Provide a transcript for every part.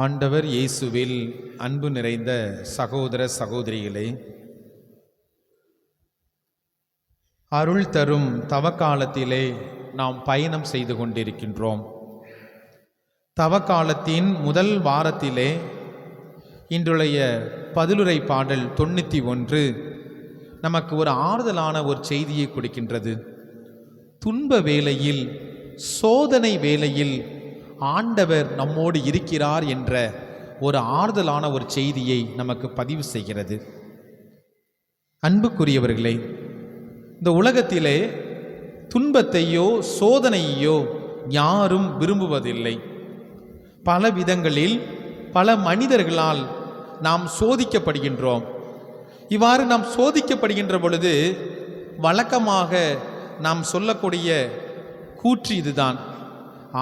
ஆண்டவர் இயேசுவில் அன்பு நிறைந்த சகோதர சகோதரிகளே, அருள் தரும் தவக்காலத்திலே நாம் பயணம் செய்து கொண்டிருக்கின்றோம். தவக்காலத்தின் முதல் வாரத்திலே இன்றைய பதிலுரை பாடல் 91 நமக்கு ஒரு ஆறுதலான ஒரு செய்தியை கொடுக்கின்றது. துன்ப வேளையில், சோதனை வேளையில் ஆண்டவர் நம்மோடு இருக்கிறார் என்ற ஒரு ஆறுதலான ஒரு செய்தியை நமக்கு பதிவு செய்கிறது. அன்புக்குரியவர்களே, இந்த உலகத்திலே துன்பத்தையோ சோதனையோ யாரும் விரும்புவதில்லை. பல விதங்களில் பல மனிதர்களால் நாம் சோதிக்கப்படுகின்றோம். இவ்வாறு நாம் சோதிக்கப்படுகின்ற பொழுது வழக்கமாக நாம் சொல்லக்கூடிய கூற்று இதுதான்: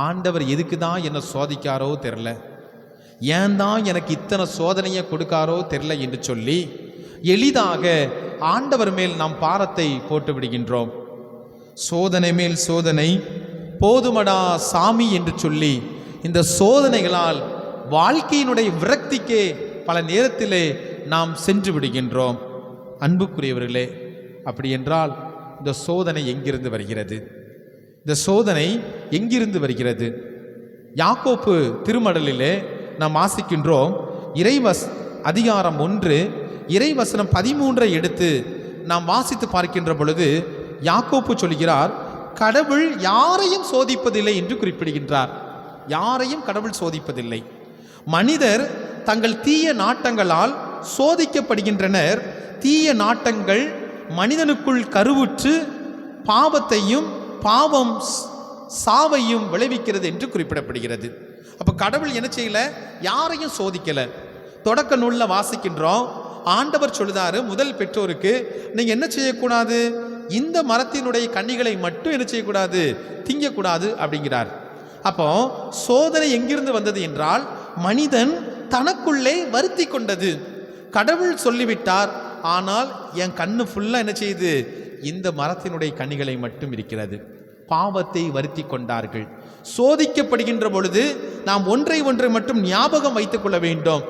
ஆண்டவர் எதுக்கு தான் என்னை சோதிக்காரோ தெரில, ஏன் தான் எனக்கு இத்தனை சோதனையை கொடுக்காரோ தெரில என்று சொல்லி எளிதாக ஆண்டவர் மேல் நாம் பாரத்தை போட்டு விடுகின்றோம். சோதனை மேல் சோதனை போதுமடா சாமி என்று சொல்லி இந்த சோதனைகளால் வாழ்க்கையினுடைய விரக்திக்கே பல நேரத்திலே நாம் சென்று விடுகின்றோம். அன்புக்குரியவர்களே, அப்படி என்றால் இந்த சோதனை எங்கிருந்து வருகிறது? இந்த சோதனை எங்கிருந்து வருகிறது? யாக்கோப்பு திருமடலிலே நாம் வாசிக்கின்றோம். அதிகாரம் 1 இறைவசனம் 13 எடுத்து நாம் வாசித்து பார்க்கின்ற பொழுது யாக்கோப்பு சொல்கிறார், கடவுள் யாரையும் சோதிப்பதில்லை என்று குறிப்பிடுகின்றார். யாரையும் கடவுள் சோதிப்பதில்லை. மனிதர் தங்கள் தீய நாட்டங்களால் சோதிக்கப்படுகின்றனர். தீய நாட்டங்கள் மனிதனுக்குள் கருவுற்று பாவத்தையும் பாவம் சாவையும் விளைவிக்கிறது என்று குறிப்பிடப்படுகிறது. அப்போ கடவுள் என்ன செய்யல? யாரையும் சோதிக்கல. தொடக்க நூலில் வாசிக்கின்றோம், ஆண்டவர் சொல்லுதாரு, முதல் பெற்றோருக்கு நீங்க என்ன செய்யக்கூடாது? இந்த மரத்தினுடைய கனிகளை மட்டும் என்ன செய்யக்கூடாது? திங்கக்கூடாது அப்படிங்கிறார். அப்போ சோதனை எங்கிருந்து வந்தது என்றால் மனிதன் தனக்குள்ளே வருத்தி கொண்டது. கடவுள் சொல்லிவிட்டார், ஆனால் என் கண்ணு ஃபுல்லா என்ன செய்யுது? இந்த மரத்தினுடைய கனிகளை மட்டும் இருக்கிறது. பாவத்தை வருத்தி கொண்டார்கள். சோதிக்கப்படுகின்ற பொழுது நாம் ஒன்றை மட்டும் ஞாபகம் வைத்துக் கொள்ள வேண்டும்.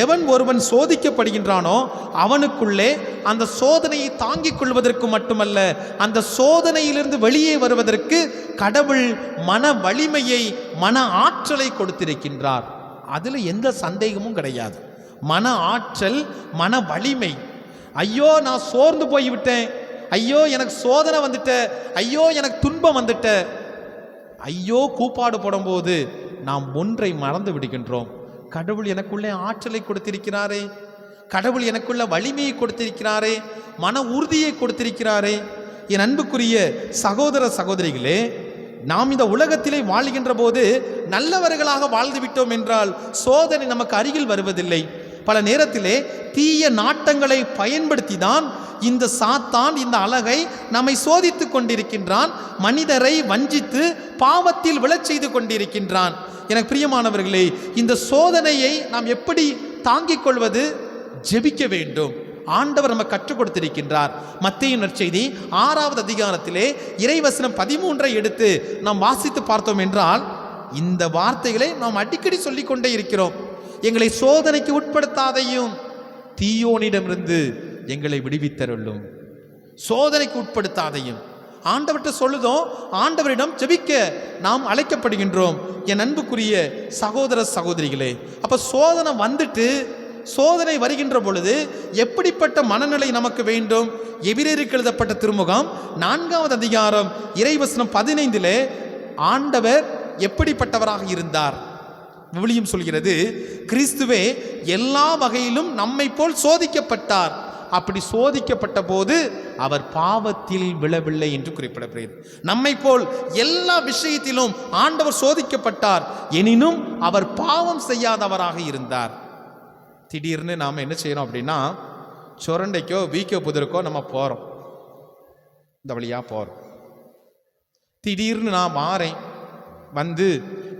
எவன் ஒருவன் சோதிக்கப்படுகின்றானோ அவனுக்குள்ளே அந்த சோதனையை தாங்கிக் கொள்வதற்கு மட்டுமல்ல, அந்த சோதனையிலிருந்து வெளியே வருவதற்கு கடவுள் மன வலிமையை, மன ஆற்றலை கொடுத்திருக்கின்றார். அதுல எந்த சந்தேகமும் கிடையாது. மன ஆற்றல், மன வலிமை. ஐயோ நான் சோர்ந்து போய்விட்டேன், ஐயோ எனக்கு சோதனை வந்துட்ட, ஐயோ எனக்கு துன்பம் வந்துட்ட, ஐயோ கூப்பாடு போடும்போது நாம் ஒன்றை மறந்து விடுகின்றோம். கடவுள் எனக்குள்ளே ஆற்றலை கொடுத்திருக்கிறாரே, கடவுள் எனக்குள்ள வலிமையை கொடுத்திருக்கிறாரே, மன உறுதியை கொடுத்திருக்கிறாரே. என் அன்புக்குரிய சகோதர சகோதரிகளே, நாம் இந்த உலகத்திலே வாழ்கின்ற போது நல்லவர்களாக வாழ்ந்து விட்டோம் என்றால் சோதனை நமக்கு அருகில் வருவதில்லை. பல நேரத்திலே தீய நாட்டங்களை பயன்படுத்தி தான் இந்த சாத்தான், இந்த அழகை நம்மை சோதித்து கொண்டிருக்கின்றான். மனிதரை வஞ்சித்து பாவத்தில் விழச் செய்து கொண்டிருக்கின்றான். எனக்கு பிரியமானவர்களே, இந்த சோதனையை நாம் எப்படி தாங்கிக் கொள்வது? ஜெபிக்க வேண்டும். ஆண்டவர் நம்ம கற்றுக் கொடுத்திருக்கின்றார். மத்தேயு நற்செய்தி 6வது அதிகாரத்திலே இறைவசனம் 13 எடுத்து நாம் வாசித்து பார்த்தோம் என்றால் இந்த வார்த்தைகளை நாம் அடிக்கடி சொல்லிக்கொண்டே இருக்கிறோம். எங்களை சோதனைக்கு உட்படுத்தாதையும், தீயோனிடமிருந்து எங்களை விடுவித்தருளும். சோதனைக்கு உட்படுத்தாதையும் ஆண்டவர்கிட்ட சொல்லுதோம். ஆண்டவரிடம் ஜெபிக்க நாம் அழைக்கப்படுகின்றோம். என் அன்புக்குரிய சகோதர சகோதரிகளே, அப்ப சோதனை வந்துட்டு, சோதனை வருகின்ற பொழுது எப்படிப்பட்ட மனநிலை நமக்கு வேண்டும்? எபிரேயருக்கு எழுதப்பட்ட திருமுகம் 4வது அதிகாரம் இறைவசனம் 15 ஆண்டவர் எப்படிப்பட்டவராக இருந்தார்? விவிலியம் சொல்கிறது, கிறிஸ்துவே எல்லா வகையிலும் நம்மை போல் சோதிக்கப்பட்டார். அப்படி சோதிக்கப்பட்ட போது அவர் பாவத்தில் விழவில்லை என்று குறிப்பிடப்படுகிறது. நம்மை போல் எல்லா விஷயத்திலும் ஆண்டவர் சோதிக்கப்பட்டார், எனினும் அவர் பாவம் செய்யாதவராக இருந்தார். திடீர்னு நாம் என்ன செய்யறோம் அப்படின்னா, சுரண்டைக்கோ வீக்கோ புதருக்கோ நம்ம போறோம், இந்த வழியா போறோம். திடீர்னு நான் மாறேன் வந்து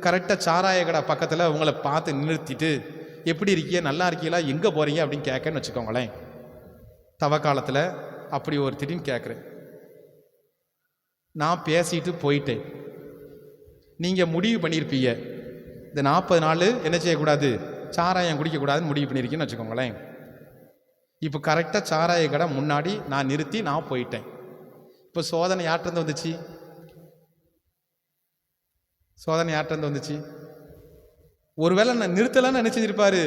கரெக்டாக சாராய கடை பக்கத்தில் உங்களை பார்த்து நிறுத்திட்டு, எப்படி இருக்கீங்க, நல்லா இருக்கீங்களா, எங்கே போகிறீங்க அப்படின்னு கேட்கன்னு வச்சுக்கோங்களேன். தவக்காலத்தில் அப்படி ஒரு திடீர்னு கேட்குறேன். நான் பேசிட்டு போயிட்டேன். நீங்கள் முடிவு பண்ணியிருப்பீங்க, இந்த 40 நாள் என்ன செய்யக்கூடாது, சாராயம் குடிக்கக்கூடாதுன்னு முடிவு பண்ணியிருக்கேன்னு வச்சுக்கோங்களேன். இப்போ கரெக்டாக சாராய கடை முன்னாடி நான் நிறுத்தி நான் போயிட்டேன். இப்போ சோதனை யார்கிட்ட வந்துச்சு? சோதனை யார்கிட்ட வந்துச்சு? ஒருவேளை நான் நிறுத்தலன்னு என்ன செஞ்சிருப்பாரு,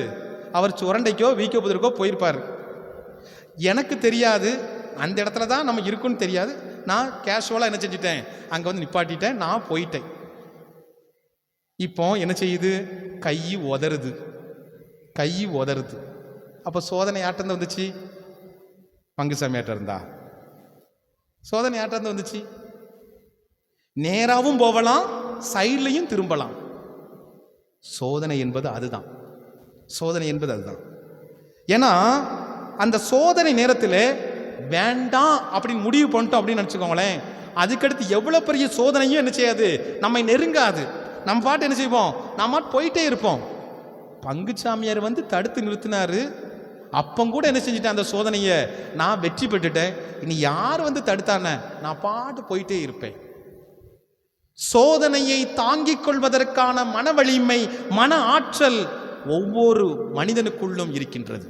அவர் சுரண்டைக்கோ வீக்கோ போயிருப்பார். எனக்கு தெரியாது, அந்த இடத்துல தான் நம்ம இருக்குன்னு தெரியாது. நான் கேஷுவலாக என்ன செஞ்சிட்டேன், அங்கே வந்து நிப்பாட்டிட்டேன், நான் போயிட்டேன். இப்போ என்ன செய்யுது, கை உதறுது. அப்போ சோதனை யார்கிட்ட வந்துச்சு? பங்குசாமியாட்ட இருந்தா. சோதனை யார்கிட்ட வந்துச்சு? நேராகவும் போகலாம், சைட்லையும் திரும்பலாம். சோதனை என்பது அதுதான். ஏன்னா அந்த சோதனை நேரத்தில் வேண்டாம் அப்படின்னு முடிவு பண்ணிட்டோம் அப்படின்னு நினச்சிக்கோங்களேன், அதுக்கடுத்து எவ்வளோ பெரிய சோதனையும் என்ன செய்யாது, நம்மை நெருங்காது. நம்ம பாட்டு என்ன செய்வோம், நம்ம போயிட்டே இருப்போம். பங்குசாமியார் வந்து தடுத்து நிறுத்தினாரு, அப்போ கூட என்ன செஞ்சிட்டேன், அந்த சோதனையை நான் வெற்றி பெற்றுட்டேன். இனி யார் வந்து தடுத்தானே, நான் பாட்டு போயிட்டே இருப்பேன். சோதனையை தாங்கிக் கொள்வதற்கான மன வலிமை, மன ஆற்றல் ஒவ்வொரு மனிதனுக்குள்ளும் இருக்கின்றது.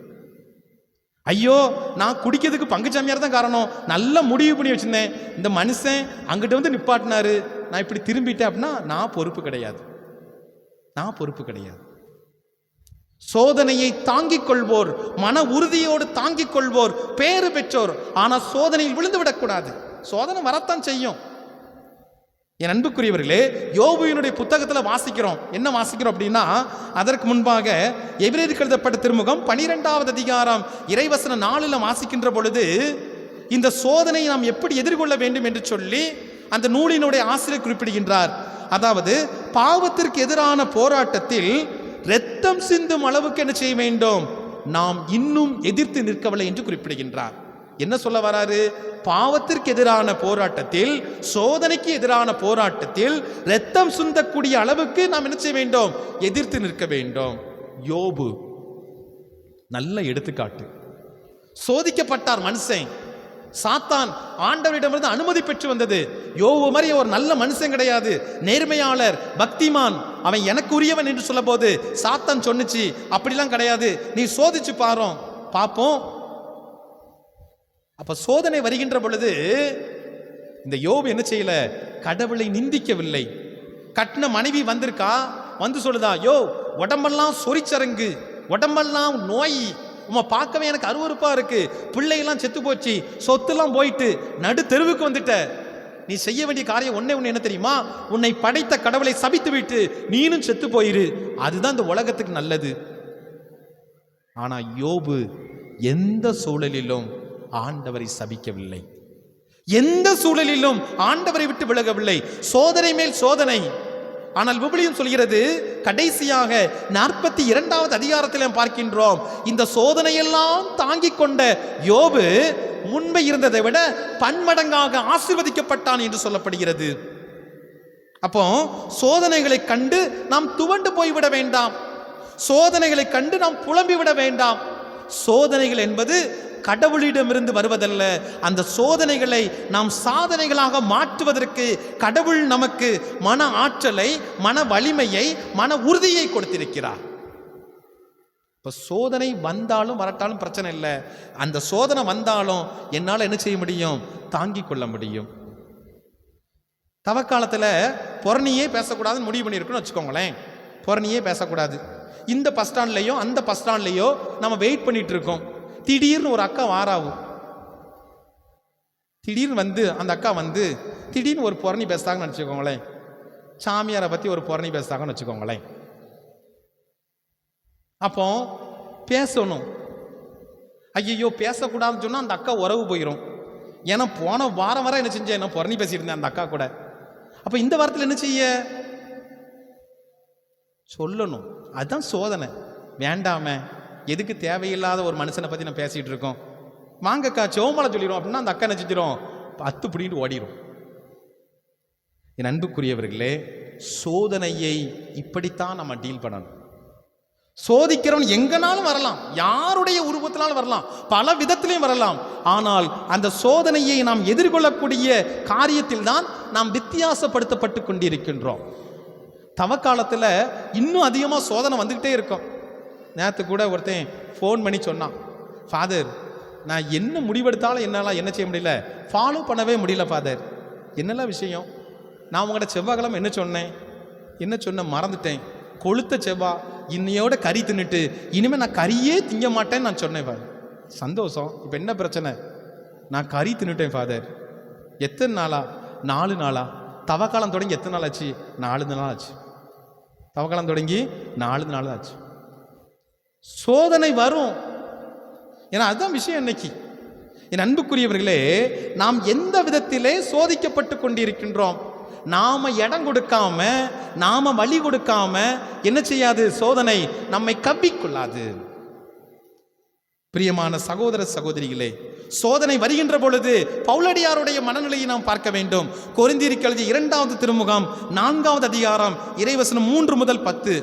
ஐயோ நான் குடிக்கிறதுக்கு பங்குசாமியார் தான் காரணம், நல்ல முடிவு பண்ணி வச்சிருந்தேன், இந்த மனுஷன் அங்கிட்ட வந்து நிப்பாட்டினாரு, நான் இப்படி திரும்பிட்டேன் அப்படின்னா நான் பொறுப்பு கிடையாது. சோதனையை தாங்கிக் கொள்வோர், மன உறுதியோடு தாங்கிக் கொள்வோர் பேறு பெற்றோர். ஆனால் சோதனையில் விழுந்து விடக்கூடாது. சோதனை வரத்தான் செய்யும். என் அன்புக்குரியவர்களே, யோபுவினுடைய புத்தகத்தில் வாசிக்கிறோம். என்ன வாசிக்கிறோம் அப்படின்னா, அதற்கு முன்பாக எபிரேயருக்கு எழுதப்பட்ட திருமுகம் 12வது அதிகாரம் இறைவசன 4 வாசிக்கின்ற பொழுது இந்த சோதனையை நாம் எப்படி எதிர்கொள்ள வேண்டும் என்று சொல்லி அந்த நூலினுடைய ஆசிரியர் குறிப்பிடுகின்றார். அதாவது பாவத்திற்கு எதிரான போராட்டத்தில் இரத்தம் சிந்தும் அளவுக்கு என்ன செய்ய வேண்டும், நாம் இன்னும் எதிர்த்து நிற்கவில்லை என்று குறிப்பிடுகின்றார். என்ன சொல்ல வராரு, பாவத்திற்கு எதிரான போராட்டத்தில், சோதனைக்கு எதிரான போராட்டத்தில் இரத்தம் சிந்தக்கூடிய அளவுக்கு நாம் என்ன செய்ய வேண்டும், எதிர்த்து நிற்க வேண்டும். யோபு நல்ல எடுத்துக்காட்டு. சோதிக்கப்பட்டார் மனுஷன், சாத்தான் ஆண்டவரிடமிருந்து அனுமதி பெற்று வந்தது. யோபு மாதிரி ஒரு நல்ல மனுஷன் கிடையாது, நேர்மையாளர், பக்திமான், அவன் எனக்கு உரியவன் என்று சொல்ல போது சாத்தான் சொன்னிச்சு, அப்படிலாம் கிடையாது, நீ சோதிச்சு பார்ப்போம். அப்ப சோதனை வருகின்ற பொழுது இந்த யோபு என்ன செய்யல, கடவுளை நிந்திக்கவில்லை. கட்டின மனைவி வந்திருக்கா, வந்து சொல்லுதா, யோ உடம்பெல்லாம் சொரிச்சரங்கு, உடம்பெல்லாம் நோய், உம்மை பார்க்கவே எனக்கு அருவருப்பா இருக்கு, பிள்ளையெல்லாம் செத்து போச்சு, சொத்துலாம் போயிட்டு நடு தெருவுக்கு வந்துட்ட, நீ செய்ய வேண்டிய காரியம் ஒன்னே என்ன தெரியுமா, உன்னை படைத்த கடவுளை சபித்து விட்டு நீனும் செத்து போயிரு, அதுதான் இந்த உலகத்துக்கு நல்லது. ஆனா யோபு எந்த சூழலிலும் ஆண்டவரை சபிக்கவில்லை, எந்த சூழலிலும் ஆண்டவரை விட்டு விலகவில்லை. சோதனை மேல் சோதனை. ஆனால் விவிலியம் சொல்கிறது, கடைசியாக 42வது அதிகாரத்தில் பார்க்கின்றோம், இந்த சோதனையெல்லாம் தாங்கிக் கொண்ட யோபு முன்பு இருந்ததை விட பன்மடங்காக ஆசீர்வதிக்கப்பட்டான் என்று சொல்லப்படுகிறது. அப்போ சோதனைகளை கண்டு நாம் துவண்டு போய்விட வேண்டாம், சோதனைகளை கண்டு நாம் புலம்பிவிட வேண்டாம். சோதனைகள் என்பது கடவுளிடமிருந்து வருவதல்ல. அந்த சோதனைகளை நாம் சாதனைகளாக மாற்றுவதற்கு கடவுள் நமக்கு மன ஆற்றலை, மன வலிமையை, மன உறுதியை கொடுத்திருக்கிறார். இப்ப சோதனை வந்தாலும் வரட்டாலும் பிரச்சனை இல்லை, அந்த சோதனை வந்தாலும் என்னால் என்ன செய்ய முடியும், தாங்கிக் கொள்ள முடியும். தவக்காலத்தில் புறணியே பேசக்கூடாதுன்னு முடிவு பண்ணியிருக்கோன்னு வச்சுக்கோங்களேன். புறணியே பேசக்கூடாது. இந்த பஸ் ஸ்டாண்ட்லேயோ அந்த பஸ் ஸ்டாண்ட்லேயோ நம்ம வெயிட் பண்ணிட்டு இருக்கோம். திடீர்னு ஒரு அக்கா வாராவும், திடீர்னு வந்து அந்த அக்கா வந்து திடீர்னு ஒரு புறணி பேசுறாங்கன்னு வச்சுக்கோங்களேன், சாமியாரை பற்றி ஒரு புறணி பேசுறாங்கன்னு வச்சுக்கோங்களேன். அப்போ பேசணும். ஐயோ பேசக்கூடாதுன்னு சொன்னால் அந்த அக்கா உறவு போயிடும். ஏன்னா போன வாரம் வர என்ன செஞ்சேன், என்ன புறணி பேசிட்டு இருந்தேன் அந்த அக்கா கூட. அப்போ இந்த வாரத்தில் என்ன செய்ய சொல்லணும். அதுதான் சோதனை. வேண்டாமே, எதுக்கு தேவையில்லாத ஒரு மனுஷனை பற்றி நான் பேசிகிட்டு இருக்கோம், வாங்கக்கா சோமலை சொல்லிடும் அப்படின்னா அந்த அக்கா நினைச்சிடும் 10 பிடிட்டு ஓடிடும். என் அன்புக்குரியவர்களே, சோதனையை இப்படித்தான் நம்ம டீல் பண்ணணும். சோதிக்கிறவன் எங்கனாலும் வரலாம், யாருடைய உருவத்தினாலும் வரலாம், பல விதத்திலையும் வரலாம். ஆனால் அந்த சோதனையை நாம் எதிர்கொள்ளக்கூடிய காரியத்தில் தான் நாம் வித்தியாசப்படுத்தப்பட்டு கொண்டிருக்கின்றோம். தவக்காலத்தில் இன்னும் அதிகமாக சோதனை வந்துக்கிட்டே இருக்கும். நேற்று கூட ஒருத்தன் ஃபோன் பண்ணி சொன்னான், ஃபாதர் நான் என்ன முடிவெடுத்தாலும் என்னால் என்ன செய்ய முடியல, ஃபாலோ பண்ணவே முடியல ஃபாதர். என்னெல்லாம் விஷயம்? நான் உங்கள்கிட்ட செவ்வாய்க்கிழமை என்ன சொன்னேன் மறந்துட்டேன். கொளுத்த செவ்வா இன்னையோட கறி தின்னுட்டு இனிமேல் நான் கறியே திங்க மாட்டேன்னு நான் சொன்னேன் ஃபாதர். சந்தோஷம். இப்போ என்ன பிரச்சனை? நான் கறி தின்னுட்டேன் ஃபாதர். எத்தனை நாளா? 4 நாளா? தவக்காலம் தொடங்கி எத்தனை நாள் ஆச்சு? 4 நாள் ஆச்சு. தவக்காலம் தொடங்கி 4 நாள் ஆச்சு. சோதனை வரும். ஏன்னா அதுதான் விஷயம். இன்னைக்கு என் அன்புக்குரியவர்களே, நாம் எந்த விதத்திலே சோதிக்கப்பட்டு கொண்டிருக்கின்றோம்? நாம இடம் கொடுக்காம, நாம வழி கொடுக்காம என்ன செய்யாது? சோதனை நம்மை கவ்விக்கொள்ளாது. பிரியமான சகோதர சகோதரிகளே, சோதனை வருகின்ற பொழுது பவுலடியாருடைய மனநிலையை நாம் பார்க்க வேண்டும். கொரிந்தியருக்கு எழுதிய 2வது திருமுகம் 4வது அதிகாரம் இறைவசனம் 3 முதல் 10.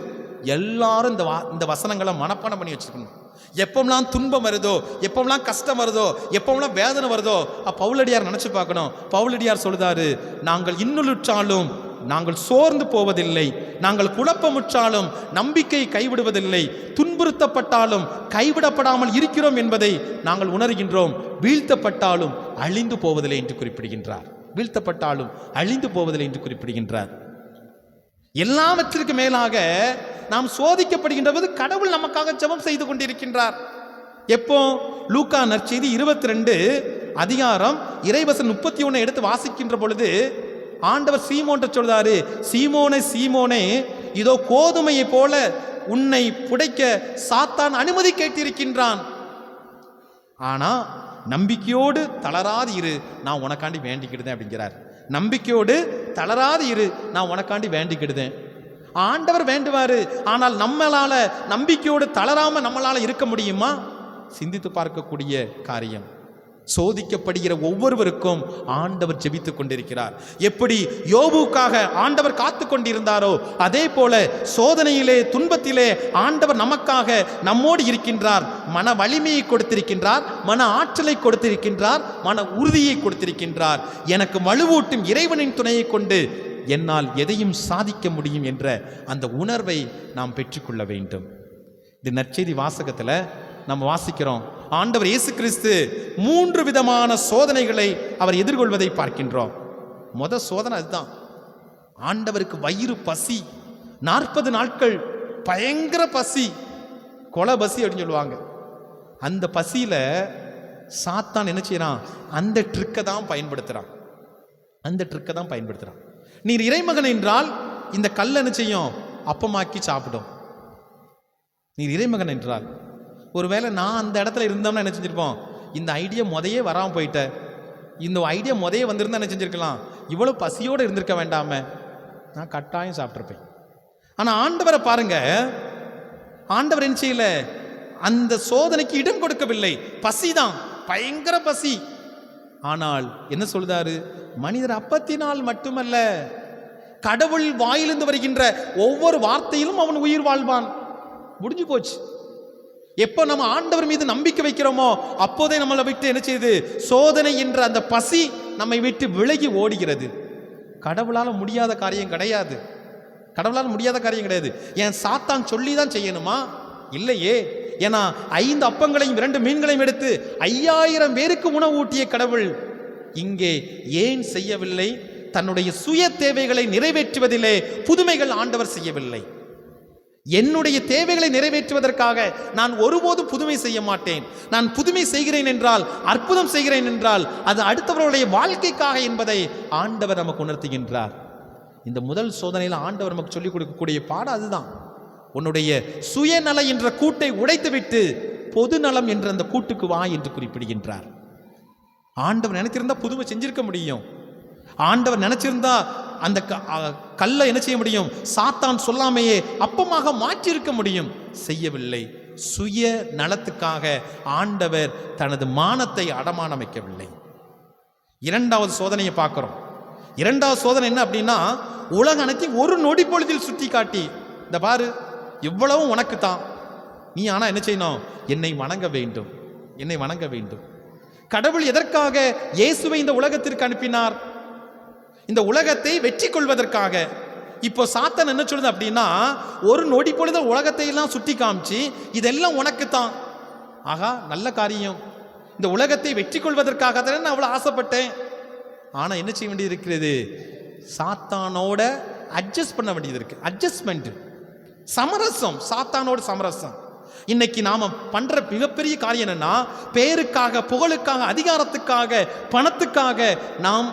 எல்லாரும் இந்த வசனங்களை மனப்பாடம் பண்ணி வச்சுக்கணும். எப்போம்லாம் துன்பம் வருதோ, எப்போம்லாம் கஷ்டம் வருதோ, எப்போம்லாம் வேதனை வருதோ, பவுலடியார் நினைச்சு பார்க்கணும். பவுலடியார் சொல்லுதாரு, நாங்கள் இன்னுற்றாலும் நாங்கள் சோர்ந்து போவதில்லை, நாங்கள் குழப்பமுற்றாலும் நம்பிக்கை கைவிடுவதில்லை, துன்புறுத்தப்பட்டாலும் கைவிடப்படாமல் இருக்கிறோம் என்பதை நாங்கள் உணர்கின்றோம், வீழ்த்தப்பட்டாலும் அழிந்து போவதில்லை என்று குறிப்பிடுகின்றார். வீழ்த்தப்பட்டாலும் அழிந்து போவதில்லை என்று குறிப்பிடுகின்றார். எல்லாவற்றிற்கு மேலாக நாம் சோதிக்கப்படுகின்ற போது கடவுள் நமக்காக ஜெபம் செய்து கொண்டிருக்கின்றார். எப்போ? லூக்கா நற்செய்தி 22 அதிகாரம் இறைவசனம் 31 எடுத்து வாசிக்கின்ற பொழுது ஆண்டவர் சீமோன் சொல்றாரு, சீமோனே சீமோனே, இதோ கோதுமையை போல உன்னை புடைக்க சாத்தான் அனுமதி கேட்டிருக்கின்றான். ஆனா நம்பிக்கையோடு தளராது இரு, நான் உனக்காண்டி வேண்டிக்கிடுதேன் அப்படிங்கிறார். நம்பிக்கையோடு தளராது இரு, நான் உனக்காண்டி வேண்டிக்கிடுதேன். ஆண்டவர் வேண்டுவாரு. ஆனால் நம்மளால நம்பிக்கையோடு தளராம நம்மளால இருக்க முடியுமா? சிந்தித்து பார்க்கக்கூடிய காரியம். சோதிக்கப்படுகிற ஒவ்வொருவருக்கும் ஆண்டவர் ஜெபித்துக் கொண்டிருக்கிறார். எப்படி யோபுக்காக ஆண்டவர் காத்து கொண்டிருந்தாரோ அதே போல சோதனையிலே துன்பத்திலே ஆண்டவர் நமக்காக நம்மோடு இருக்கின்றார். மன வலிமையை கொடுத்திருக்கின்றார், மன ஆற்றலை கொடுத்திருக்கின்றார், மன உறுதியை கொடுத்திருக்கின்றார். எனக்கு வலுவூட்டும் இறைவனின் துணையை கொண்டு என்னால் எதையும் சாதிக்க முடியும் என்ற அந்த உணர்வை நாம் பெற்றுக்கொள்ள வேண்டும். இந்த நற்செய்தி வாசகத்தில் நம்ம வாசிக்கிறோம், ஆண்டவர் இயேசு கிறிஸ்து 3 விதமான சோதனைகளை அவர் எதிர்கொள்வதை பார்க்கின்றோம். சோதனை அதுதான். ஆண்டவருக்கு வயிறு பசி, 40 நாட்கள் பயங்கர பசி, கொலை பசி அப்படின்னு சொல்லுவாங்க. அந்த பசியில சாத்தான் என்ன செய்யறான்? அந்த ட்ரிக்கை தான் பயன்படுத்துறான். நீர் இறைமகன் என்றால் இந்த கல்லை என்ன செய்யும்? அப்பமாக்கி சாப்பிடும். நீர் இறைமகன் என்றால், ஒருவேளை நான் அந்த இடத்துல இருந்தோம்னா என்ன செஞ்சிருப்போம்? இந்த ஐடியா முதையே வராமல் போயிட்ட, இந்த ஐடியா முதையே வந்திருந்தா என்ன செஞ்சிருக்கலாம்? இவ்வளவு பசியோடு இருந்திருக்க வேண்டாம, நான் கட்டாயம் சாப்பிட்ருப்பேன். ஆனால் ஆண்டவரை பாருங்க, ஆண்டவர் என்ன செய்யல? அந்த சோதனைக்கு இடம் கொடுக்கவில்லை. பசிதான், பயங்கர பசி. ஆனால் என்ன சொல்றாரு? மனிதர் அப்பத்தினால் மட்டுமல்ல, கடவுள் வாயிலிருந்து வருகின்ற ஒவ்வொரு வார்த்தையிலும் அவன் உயிர் வாழ்வான். முடிஞ்சு போச்சு. எப்போ நம்ம ஆண்டவர் மீது நம்பிக்கை வைக்கிறோமோ அப்போதே நம்மளை விட்டு என்ன செய்யுது? சோதனை என்ற அந்த பசி நம்மை விட்டு விலகி ஓடுகிறது. கடவுளால் முடியாத காரியம் கிடையாது. ஏன் சாத்தான் சொல்லி தான் செய்யணுமா? இல்லையே. ஏன்னா 5 அப்பங்களையும் 2 மீன்களையும் எடுத்து 5000 பேருக்கு உணவு ஊட்டிய கடவுள் இங்கே ஏன் செய்யவில்லை? தன்னுடைய சுய தேவைகளை நிறைவேற்றுவதிலே புதுமைகள் ஆண்டவர் செய்யவில்லை. என்னுடைய தேவைகளை நிறைவேற்றுவதற்காக நான் ஒருபோதும் புதுமை செய்ய மாட்டேன். நான் புதுமை செய்கிறேன் என்றால், அற்புதம் செய்கிறேன் என்றால் அது அடுத்தவர்களுடைய வாழ்க்கைக்காக என்பதை ஆண்டவர் நமக்கு உணர்த்துகின்றார். இந்த முதல் சோதனையில் ஆண்டவர் நமக்கு சொல்லிக் கொடுக்கக்கூடிய பாடம் அதுதான். உன்னுடைய சுயநல என்ற கூட்டை உடைத்துவிட்டு பொது நலம் என்ற அந்த கூட்டுக்கு வா என்று குறிப்பிடுகின்றார். ஆண்டவர் நினைச்சிருந்தா புதுமை செஞ்சிருக்க முடியும். ஆண்டவர் நினைச்சிருந்தா அந்த கல்லை என்ன செய்ய முடியும்? சாத்தான் சொல்லாமையே அப்பமாக மாற்றியிருக்க முடியும். செய்யவில்லை. சுய நலத்துக்காக ஆண்டவர் தனது மானத்தை அடமானம் வைக்கவில்லை. 2வது சோதனையை பார்க்கிறோம். 2வது சோதனை என்ன அப்படின்னா, உலக அனைத்தையும் ஒரு நொடி பொழுதில் சுட்டி காட்டி, இந்த பாரு இவ்வளவும் உனக்கு தான், நீ ஆனா என்ன செய்யணும்? என்னை வணங்க வேண்டும். கடவுள் எதற்காக இயேசுவை இந்த உலகத்திற்கு அனுப்பினார்? இந்த உலகத்தை வெற்றி கொள்வதற்காக. இப்போ சாத்தான் என்ன சொல்லுது அப்படின்னா, ஒரு நொடி பொழுது உலகத்தை எல்லாம் சுட்டி காமிச்சு இதெல்லாம் உனக்கு தான். ஆகா, நல்ல காரியம், இந்த உலகத்தை வெற்றி கொள்வதற்காக தானே நான் அவ்வளோ ஆசைப்பட்டேன். ஆனால் என்ன செய்ய வேண்டியது இருக்கிறது? சாத்தானோட அட்ஜஸ்ட் பண்ண வேண்டியது இருக்கு. அட்ஜஸ்ட்மெண்ட், சமரசம், சாத்தானோட சமரசம். இன்னைக்கு நாம பண்ற மிகப்பெரிய காரியம் என்னன்னா, பேருக்காக, புகழுக்காக, அதிகாரத்துக்காக, பணத்துக்காக நாம்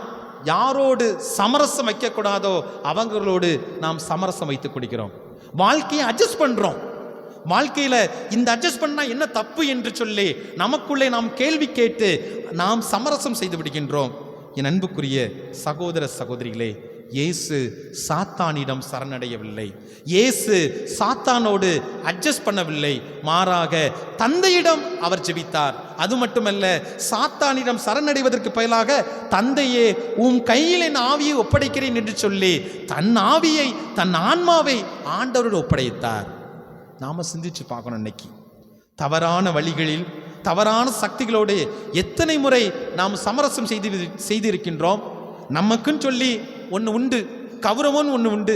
யாரோடு சமரசம் வைக்கக்கூடாதோ அவங்களோடு நாம் சமரசம் வைத்துக் கொள்கிறோம். வாழ்க்கையை அட்ஜஸ்ட் பண்றோம். வாழ்க்கையில இந்த அட்ஜஸ்ட் பண்ணா என்ன தப்பு என்று சொல்லி நமக்குள்ளே நாம் கேள்வி கேட்டு நாம் சமரசம் செய்து விடுகின்றோம். என் அன்புக்குரிய சகோதர சகோதரிகளே, இயேசு சாத்தானிடம் சரணடையவில்லை. இயேசு சாத்தானோடு அட்ஜஸ்ட் பண்ணவில்லை. மாறாக தந்தையிடம் அவர் ஜெபித்தார். அது மட்டுமல்ல, சாத்தானிடம் சரணடைவதற்கு பதிலாக தந்தையே உன் கையில் என் ஆவியை ஒப்படைக்கிறேன் என்று சொல்லி தன் ஆவியை, தன் ஆன்மாவை ஆண்டவரோடு ஒப்படைத்தார். நாம சிந்திச்சு பார்க்கணும். இன்னைக்கு தவறான வழிகளில், தவறான சக்திகளோடு எத்தனை முறை நாம் சமரசம் செய்திருக்கின்றோம். நமக்குன்னு சொல்லி ஒன்று உண்டு, கௌரவம்னு ஒன்று உண்டு.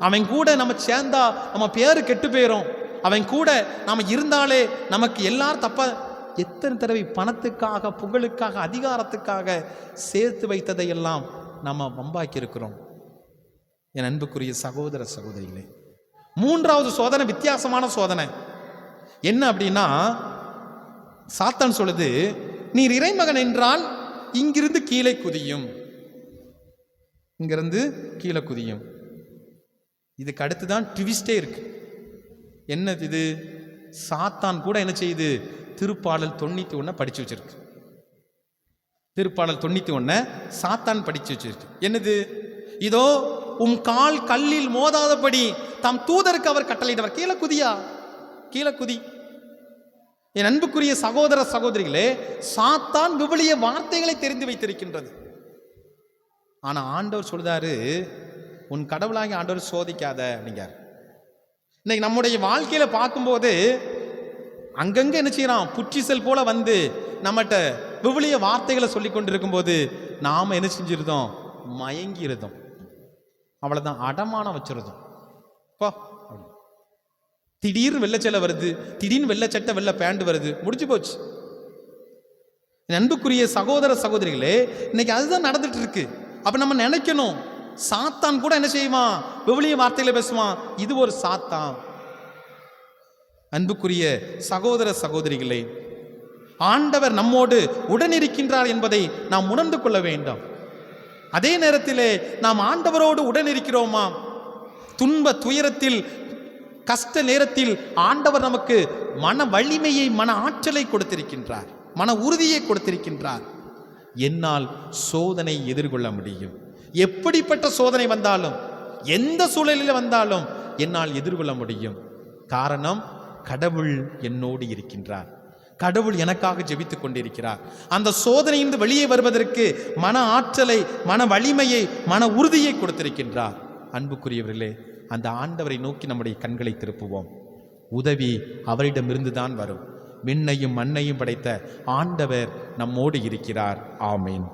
அவன் கூட நம்ம சேர்ந்தா நம்ம பேரு கெட்டு போயிடும். அவன் கூட நாம் இருந்தாலே நமக்கு எல்லாரும் தப்பா. எத்தனை தடவை பணத்துக்காக, புகழுக்காக, அதிகாரத்துக்காக சேர்த்து வைத்ததையெல்லாம் நம்ம வம்பாக்கி இருக்கிறோம். என் அன்புக்குரிய சகோதர சகோதரிகளே, மூன்றாவது சோதனை வித்தியாசமான சோதனை. என்ன அப்படின்னா, சாத்தான் சொல்லுது, நீர் இறைமகன் என்றால் இங்கிருந்து கீழே குதியும், இங்கிருந்து கீழே குதியும். இதுக்கு அடுத்துதான் ட்விஸ்டே இருக்கு. என்ன இது? சாத்தான் கூட என்ன செய்யுது? திருப்பாடல் 91 படிச்சு வச்சிருக்கு. திருப்பாடல் 91 சாத்தான் படிச்சு வச்சிருக்கு. என்னது? இதோ உம் கால் கல்லில் மோதாதபடி தம் தூதருக்கு அவர் கட்டளையிட்டவர். கீழே குதியா, கீழே குதி. என் அன்புக்குரிய சகோதர சகோதரிகளே, சாத்தான் விவிலிய வார்த்தைகளை தெரிந்து வைத்திருக்கின்றது. ஆனா ஆண்டவர் சொல்றாரு, உன் கடவுளாகி ஆண்டவர் சோதிக்காத அப்படிங்கார். இன்னைக்கு நம்முடைய வாழ்க்கையில பார்க்கும்போது அங்கங்க என்ன செய்யறான்? புற்றிசல் போல வந்து நம்மகிட்ட விவிலிய வார்த்தைகளை சொல்லி கொண்டிருக்கும் போது நாம என்ன செஞ்சிருந்தோம்? மயங்கி இருந்தோம். அவ்வளவுதான், அடமானம் வச்சிருந்தோம். திடீர்னு வெள்ளச்சலை வருது, திடீர்னு வெள்ளச்சட்டை வெள்ள பேண்ட் வருது, முடிஞ்சு போச்சு. அன்புக்குரிய சகோதர சகோதரிகளே, இன்னைக்கு அதுதான் நடந்துட்டு இருக்கு. அப்ப நம்ம நினைக்கணும், சாத்தான் கூட என்ன செய்வான்? விவிலிய வார்த்தைகளை பேசுவான். இது ஒரு சாத்தான். அன்புக்குரிய சகோதர சகோதரிகளே, ஆண்டவர் நம்மோடு உடனிருக்கின்றார் என்பதை நாம் உணர்ந்து கொள்ள வேண்டும். அதே நேரத்திலே நாம் ஆண்டவரோடு உடனிருக்கிறோமா? துன்ப துயரத்தில், கஷ்ட நேரத்தில் ஆண்டவர் நமக்கு மன வலிமையை, மன ஆற்றலை கொடுத்திருக்கின்றார், மன உறுதியை கொடுத்திருக்கின்றார். என்னால் சோதனை எதிர்கொள்ள முடியும். எப்படிப்பட்ட சோதனை வந்தாலும், எந்த சூழலில் வந்தாலும் என்னால் எதிர்கொள்ள முடியும். காரணம், கடவுள் என்னோடு இருக்கின்றார். கடவுள் எனக்காக ஜெபித்துக் கொண்டிருக்கிறார். அந்த சோதனையிலிருந்து வெளியே வருவதற்கு மன ஆற்றலை, மன வலிமையை, மன உறுதியை கொடுத்திருக்கின்றார். அன்புக்குரியவர்களே, அந்த ஆண்டவரை நோக்கி நம்முடைய கண்களை திருப்புவோம். உதவி அவரிடமிருந்து தான் வரும். விண்ணையும் மண்ணையும் படைத்த ஆண்டவர் நம்மோடு இருக்கிறார். ஆமீன்.